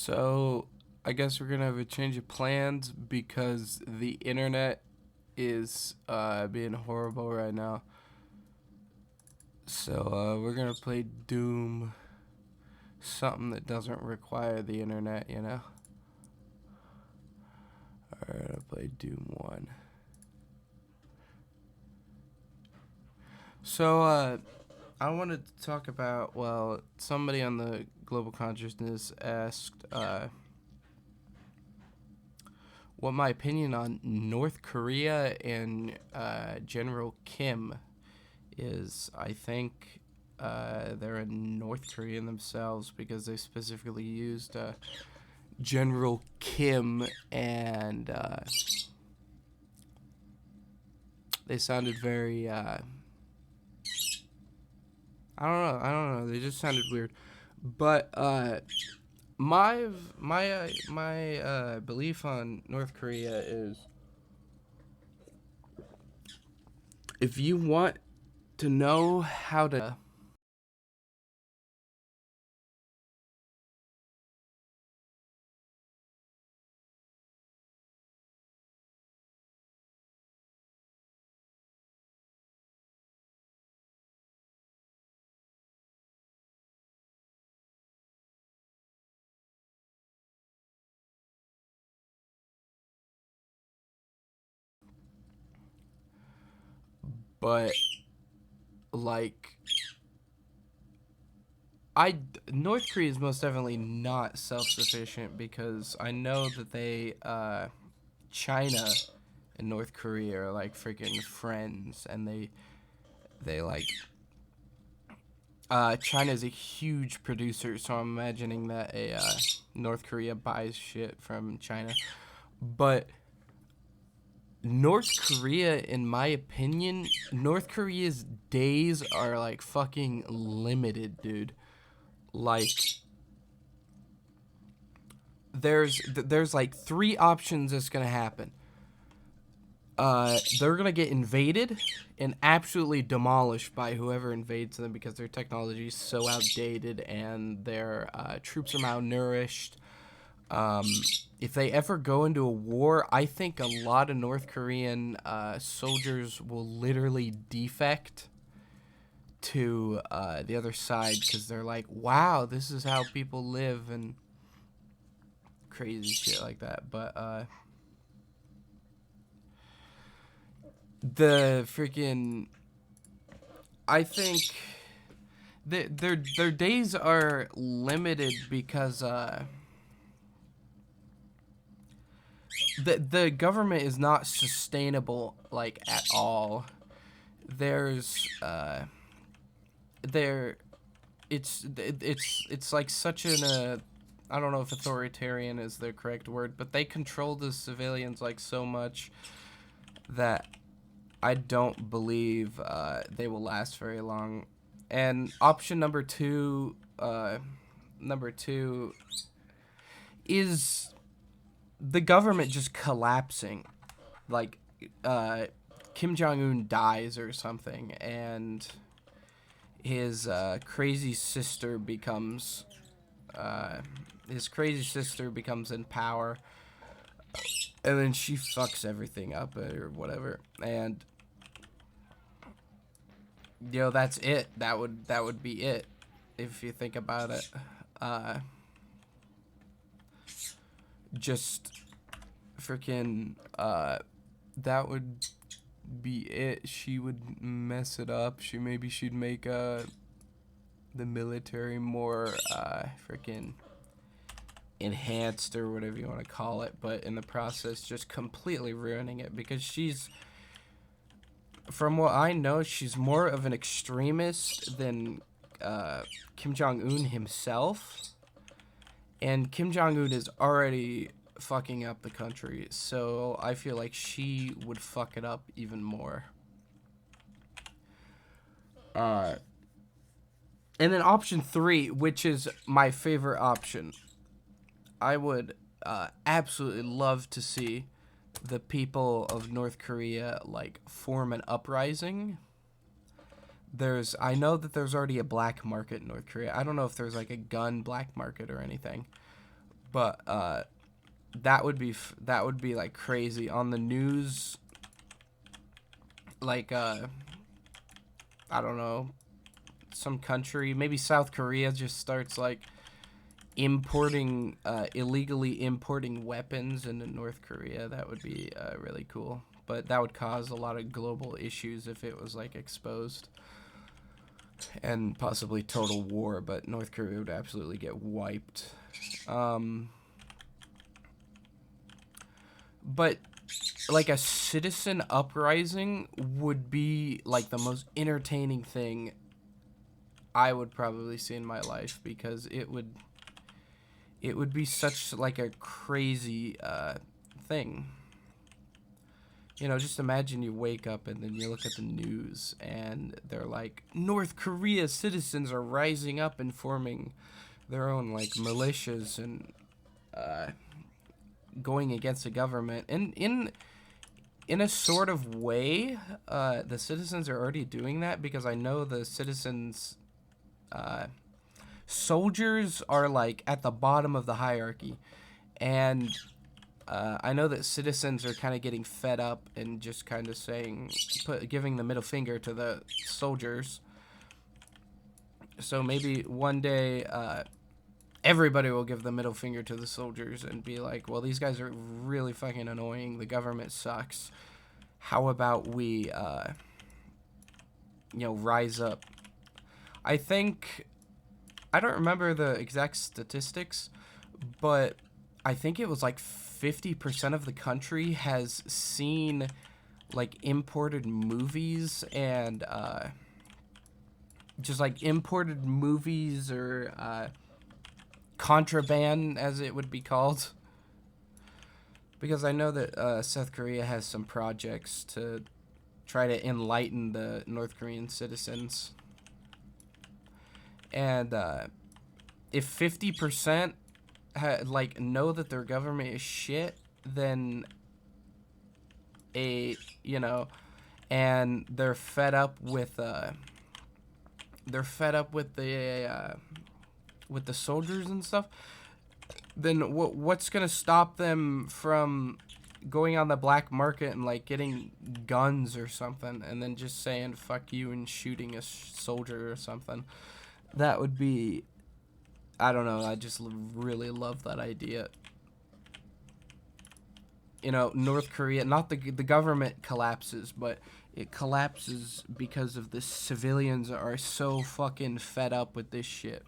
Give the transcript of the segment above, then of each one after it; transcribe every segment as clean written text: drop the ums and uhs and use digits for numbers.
So, I guess we're gonna have a change of plans because the internet is being horrible right now. So, we're gonna play Doom, something that doesn't require the internet, you know? Alright, I'll play Doom 1. So, I wanted to talk about, well, somebody on the Global Consciousness asked, what my opinion on North Korea and General Kim is. I think they're a North Korean themselves because they specifically used General Kim, and they sounded very I don't know, they just sounded weird. But my belief on North Korea is, if you want to know how to but like I North Korea is most definitely not self-sufficient because I know that China and North Korea are like freaking friends, and they like China is a huge producer, so I'm imagining that a North Korea buys shit from China. But North Korea, in my opinion, North Korea's days are like fucking limited, dude. Like there's like three options that's gonna happen. They're gonna get invaded and absolutely demolished by whoever invades them because their technology is so outdated and their troops are malnourished. Um, if they ever go into a war, I think a lot of North Korean soldiers will literally defect to the other side because they're like, wow, this is how people live, and crazy shit like that. But the freaking, I think their days are limited because the government is not sustainable like at all. There's there it's like such an I don't know if authoritarian is the correct word, but they control the civilians like so much that I don't believe they will last very long. And option number two is the government just collapsing. Like Kim Jong Un dies or something, and his crazy sister becomes in power, and then she fucks everything up or whatever, and that's it. That would be it if you think about it. Uh, just freaking that would be it. She would mess it up. She'd make the military more freaking enhanced or whatever you want to call it, but in the process just completely ruining it because from what I know, she's more of an extremist than Kim Jong-un himself. And Kim Jong-un is already fucking up the country, so I feel like she would fuck it up even more. And then option three, which is my favorite option, I would absolutely love to see the people of North Korea like form an uprising. I know that there's already a black market in North Korea. I don't know if there's like a gun black market or anything, But that would be like crazy on the news. Like I don't know, some country, maybe South Korea, just starts like illegally importing weapons into North Korea. That would be really cool. But that would cause a lot of global issues if it was like exposed, and possibly total war. But North Korea would absolutely get wiped. But like a citizen uprising would be like the most entertaining thing I would probably see in my life, because it would be such like a crazy thing. You know, just imagine you wake up and then you look at the news and they're like, North Korea citizens are rising up and forming their own like militias and going against the government. And in a sort of way, the citizens are already doing that, because I know the citizens, soldiers are like at the bottom of the hierarchy, and I know that citizens are kind of getting fed up and just kind of giving the middle finger to the soldiers. So maybe one day everybody will give the middle finger to the soldiers and be like, well, these guys are really fucking annoying. The government sucks. How about we, rise up? I don't remember the exact statistics, but I think it was like 50% of the country has seen like imported movies and just like imported movies or contraband, as it would be called. Because I know that South Korea has some projects to try to enlighten the North Korean citizens. And if 50% know that their government is shit, then and they're fed up with the soldiers and stuff, then what's gonna stop them from going on the black market and like getting guns or something, and then just saying fuck you and shooting a soldier or something? That would be, I don't know, I just really love that idea. You know, North Korea, not the government collapses, but it collapses because of the civilians are so fucking fed up with this shit.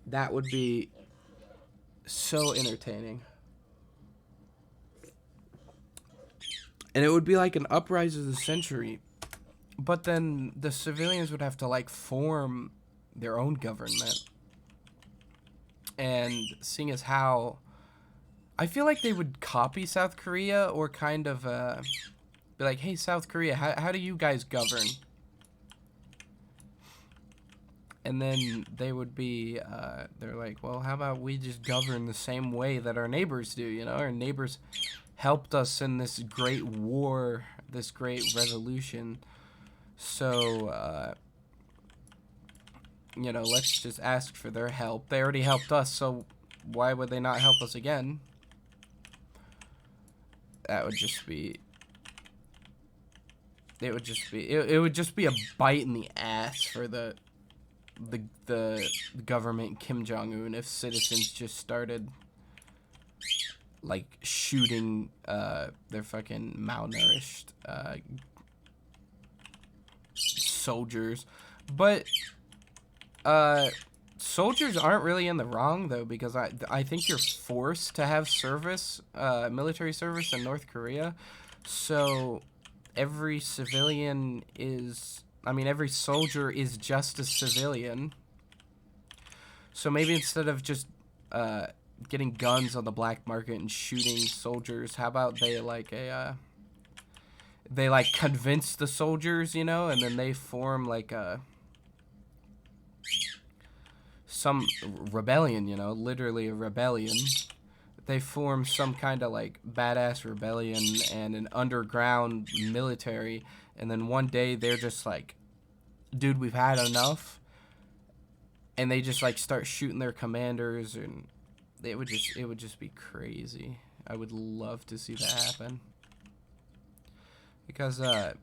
That would be so entertaining. And it would be like an uprising of the century. But then the civilians would have to like form their own government. And seeing as how I feel like they would copy South Korea, or kind of be like, hey, South Korea, how do you guys govern? And then they would be, they're like, well, how about we just govern the same way that our neighbors do, you know? Our neighbors helped us in this great war, this great revolution. So, let's just ask for their help. They already helped us, so why would they not help us again? That would just be... It would just be a bite in the ass for the government, Kim Jong-un, if citizens just started like shooting their fucking malnourished soldiers. But soldiers aren't really in the wrong though, because I think you're forced to have service, military service in North Korea. So every soldier is just a civilian. So maybe instead of just getting guns on the black market and shooting soldiers, how about they convince the soldiers, and then they form like some rebellion, literally a rebellion. They form some kind of like badass rebellion and an underground military, and then one day they're just like, dude, we've had enough, and they just like start shooting their commanders, and it would just be crazy. I would love to see that happen. Because I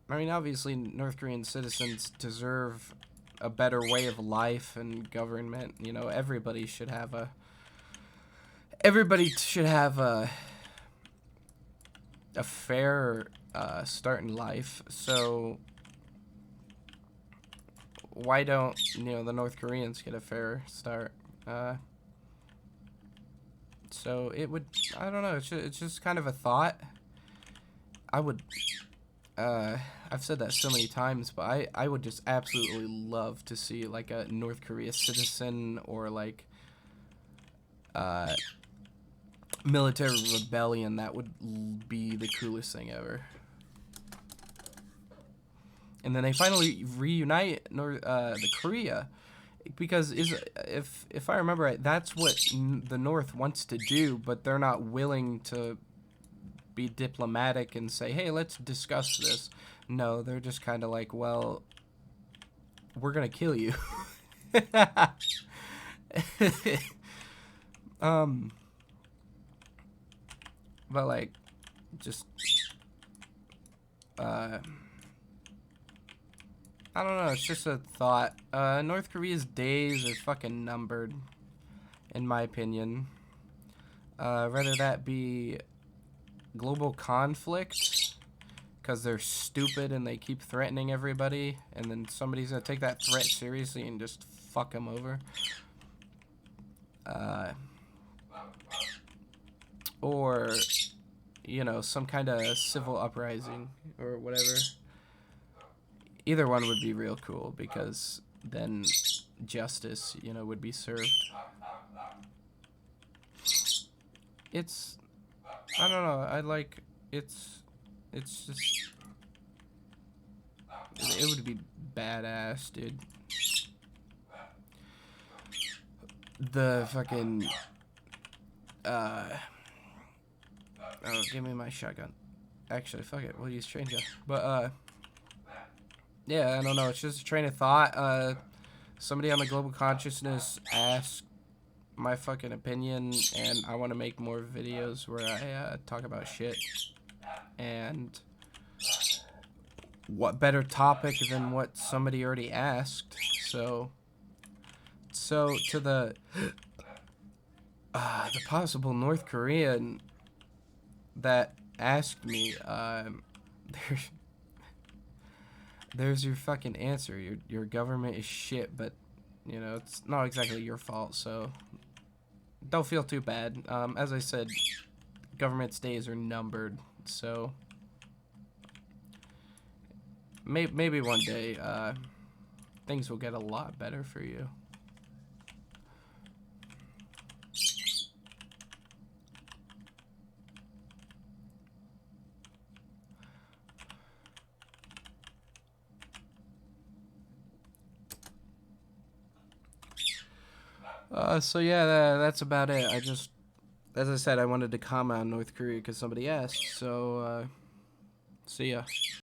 mean, obviously North Korean citizens deserve a better way of life and government. You know, everybody should have a fair start in life. So why don't, you know, the North Koreans get a fair start? So it would, I don't know, it's just kind of a thought. I would, I've said that so many times, but I would just absolutely love to see, like, a North Korea citizen or, like, military rebellion. That would be the coolest thing ever. And then they finally reunite the Korea, because if I remember right, that's what the North wants to do, but they're not willing to be diplomatic and say, hey, let's discuss this. No, they're just kind of like, well, we're gonna kill you. But like, just I don't know, it's just a thought. North Korea's days are fucking numbered, in my opinion. Whether that be global conflict, because they're stupid and they keep threatening everybody, and then somebody's gonna take that threat seriously and just fuck them over. Or, you know, some kind of civil uprising or whatever. Either one would be real cool, because then justice, you know, would be served. It's, I don't know, it's just, it would be badass, dude. The fucking, oh, give me my shotgun. Actually, fuck it, we'll use train gun. But, yeah, I don't know, it's just a train of thought. Somebody on the global consciousness asked my fucking opinion, and I want to make more videos where I talk about shit. And what better topic than what somebody already asked? So to the possible North Korean that asked me, there's your fucking answer. Your government is shit, but, you know, it's not exactly your fault, so don't feel too bad. As I said, government's days are numbered, so maybe one day things will get a lot better for you. So yeah, that's about it. As I said, I wanted to comment on North Korea because somebody asked. So, see ya.